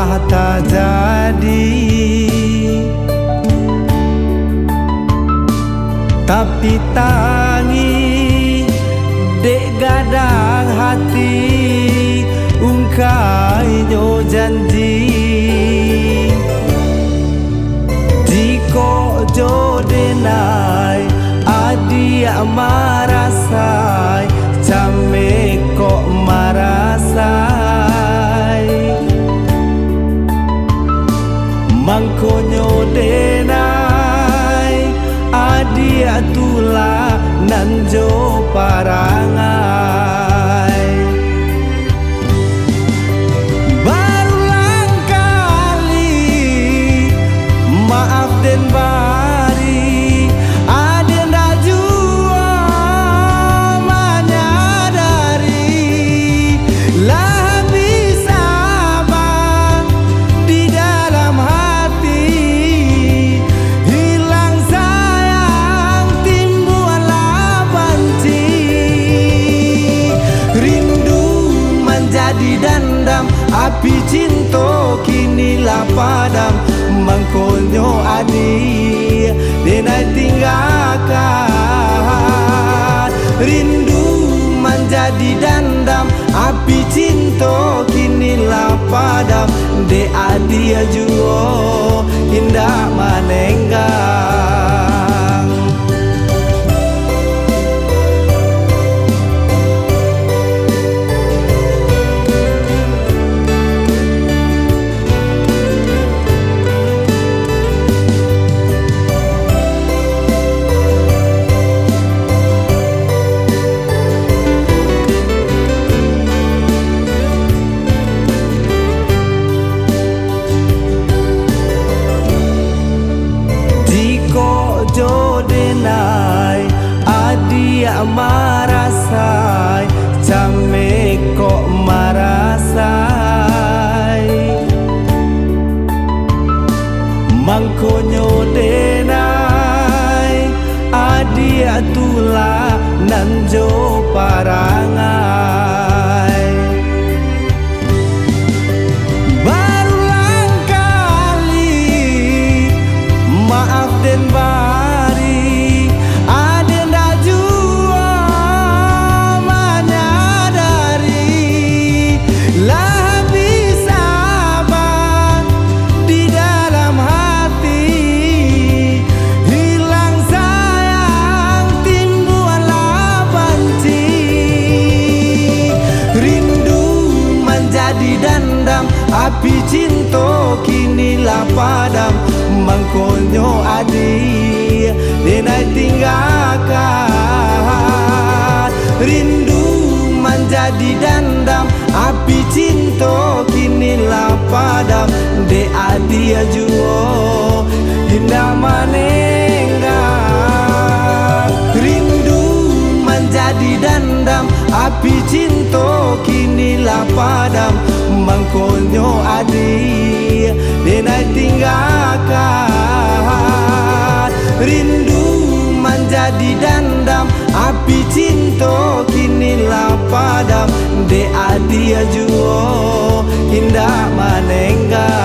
malah tak jadi. Tapi tangi dek gadang hati ungkai nyo janji. Jiko jodenai adia marasai came kok marasai. Mangkonyo denai adia tula nanjo parangai. Berulang kali maaf den bari aden dah jua menyadari lah bisa bang di dalam hati hilang sayang timbullah benci. Rindu menjadi dendam api cinta kinilah padam. Mangkonyo adi denai tinggalkan. Rindu menjadi dendam api cinta kinilah padam. De adi juo indah manenggang. Jodenai adia marasai came kok marasai. Mangkonyo denai adia tula nanjo parangai. Berulang kali maaf den bari aden dah jua menyadari lah bisa bang di dalam hati hilang sayang timbullah benci. Rindu menjadi dendam api cinta kinilah padam. Mangkonyo adi denai tinggalkan. Rindu menjadi dendam api cinta kinilah padam. De adi juo indah manenggang. Rindu menjadi dendam api cinta kinilah padam. Mangkonyo adi denai tinggalkan. Rindu menjadi dendam api cinta kinilah padam. De adi juo indah manenggang.